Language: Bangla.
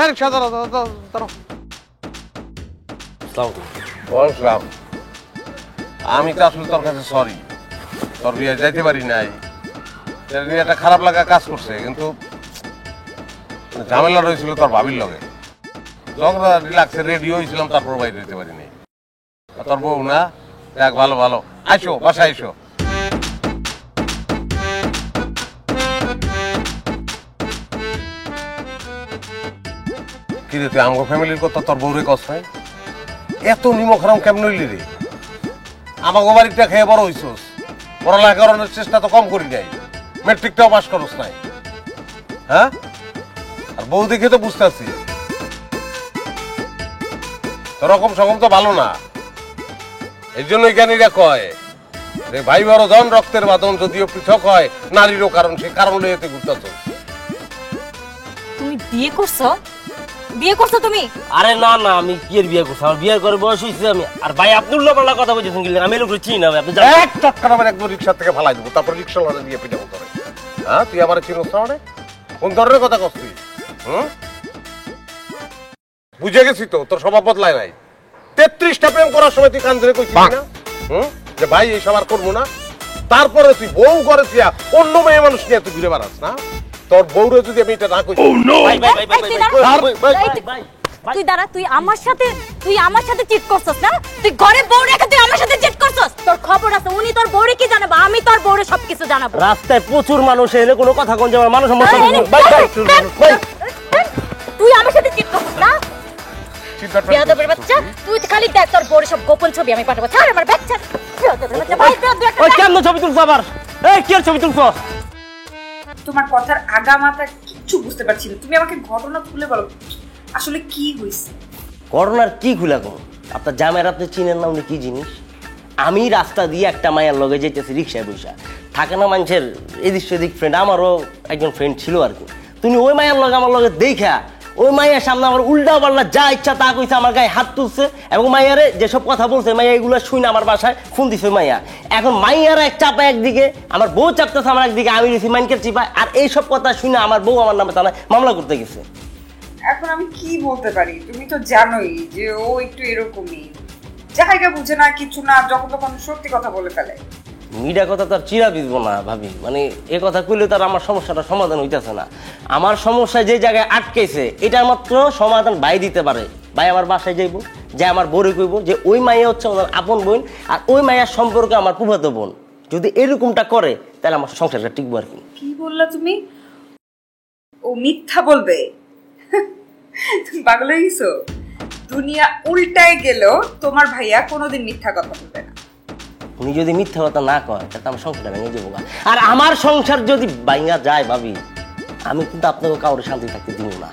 রিক্সা দাঁড়াও দাঁড়াও। বললাম আমি তো আসলে তোর কাছে সরি, তোর বিয়ে যাইতে পারি নাই, একটা খারাপ লাগা কাজ করছে, কিন্তু ঝামেলা রয়েছিল তোর ভাবির লগে, যখন রিল্যাক্সে রেডি হয়েছিলাম তারপর বাইরে যেতে পারি নাই। তোর বউ না, দেখ ভালো ভালো, আইসো বাসায় আইসো। কিরে তুই আমার ফ্যামিলির কথা তোর বউরে কস নাই? এত নিমক হারাম কেমন হইলি রে? আমাকে বাড়িটা খেয়ে বড় হইছস, পড়ালেখা করানোর চেষ্টা তো কম করি নাই, মেট্রিকটাও পাস করস নাই, হ্যাঁ? আর বউ দেখে তো বুঝতেছি রকম সকম তো ভালো না। এই জন্যই জ্ঞানীরা কয় যে ভাই বড় জন রক্তের বাঁধন যদিও পৃথক হয়, নারীরও কারণ, সে কারণ লইতে ঘুরতেছ। তুমি বিয়ে করছো? বিয়ে করছো তুমি? আরে না না, আমি কি এর বিয়ে করছি? আমার বিয়ে করে বয়স হয়েছে আমি। আর ভাই আপনি উল্লাপাল্লা কথা বলছেন কি? আমি লোক চিনি না, আপনি এক চটকার আমার একদম রিক্সা থেকে ফালাই দেবো, তারপর রিক্সা লড়ে দিয়ে পিটাবো তোরে। হ্যাঁ তুই আমার চিনস না? কোন ধরনের কথা কচ্ছিস? বুঝে গেছি তো, তোর স্বভাব বদলায় নাই। 33টা প্রেম করার সময় তুই কান ধরে কইছিস না যে ভাই এই সব আর করবো না, তারপরে তুই বউ করে অন্য মেয়ে মানুষ নিয়ে তুই ঘুরে বেড়াস না? তোর বউরে যদি আমি এটা না কই, তুই দাঁড়া, তুই আমার সাথে চিট করছস না? তুই ঘরে বউ রেখে তুই আমার সাথে চিট করছস? তোর খবর আছে, উনি তোর বউরে কি জানাবো? আমি তোর বউরে সবকিছু জানাবো। রাস্তায় প্রচুর মানুষ এলে কোনো কথা কোন যাবে, মানুষ তুই আমার সাথে চিট করছস না? বেয়াদবের বাচ্চা, তুই খালি দেখ তোর বউরে সব গোপন ছবি আমি পাঠাবো। ছাড় আমার ব্যাগ ছাড়। বেয়াদবের বাচ্চা, ভাই ওই কেমন ছবি তুলছ আবার? এই কি ছবি তুলছ? তোমার কথার আগামাথা কিচ্ছু বুঝতে পারছি না, তুমি আমাকে ঘটনা খুলে বলো আসলে কি হয়েছে। করোনার কি খুলা কোন? আপনার জামাইয়ের আপনি চিনেন না, উনি কি জিনিস? আমি রাস্তা দিয়ে একটা মায়ের লগে যেতেছি রিক্সায় বসা, থাকে না মানুষের এদিক সেদিক ফ্রেন্ড, আমারও একজন ফ্রেন্ড ছিল আর কি। তুমি ওই মায়ের লগে আমার লগে দেখা ওই মাইয়ার সামনে আমার উল্টা পাল্লা যা ইচ্ছা তা কইছে, আমার গায়ে হাত তুলছে এবং মাইয়ারে যেসব কথা বলছে মাইয়া এগুলো শুনে আমার বাসায় ফোন দিছে মাইয়া। এখন মাইয়ারা এক চাপা একদিকে, আমার বউ চাপতেছে আমার একদিকে, আমি দিছি মাইনকের চিপায়, আর এইসব কথা শুনে আমার বউ আমার নামে থানায় মামলা করতে গেছে। এখন আমি কি বলতে পারি? তুমি তো জানোই যে ও একটু এরকমই, জায়গা বুঝে না, কিছু না, যখন তখন সত্যি কথা বলে ফেলে। মিডিয়া কথা তো আর চিরা বিধবো না ভাবি, মানে এ কথা কইলে তার আমার সমস্যাটা সমাধান হইতেছে না। আমার সমস্যা যে জায়গায় আটকেছে এটার মাত্র সমাধান ভাই দিতে পারে। ভাই আমার বাসায় যাইব, যে আমার বউরে কইব যে ওই মাইয়া হচ্ছে ওনার আপন বোন, আর ওই মাইয়ার সম্পর্কে আমার ফুফাতো বোন। যদি এরকমটা করে তাহলে আমার সংসারটা টিকবো আর কি। কি বললা তুমি? ও মিথ্যা বলবে? তুমি পাগল হয়ে গেছো? দুনিয়া উল্টায় গেল, তোমার ভাইয়া কোনোদিন মিথ্যা কথা বলবে না। উনি যদি মিথ্যা কথা না কয় তাহলে আমার সংসারটা ভেঙে যাবো। আর আমার সংসার যদি ভাঙা যায় ভাবি, আমি কিন্তু আপনাকে কাউরে শান্তি থাকতে দিব না।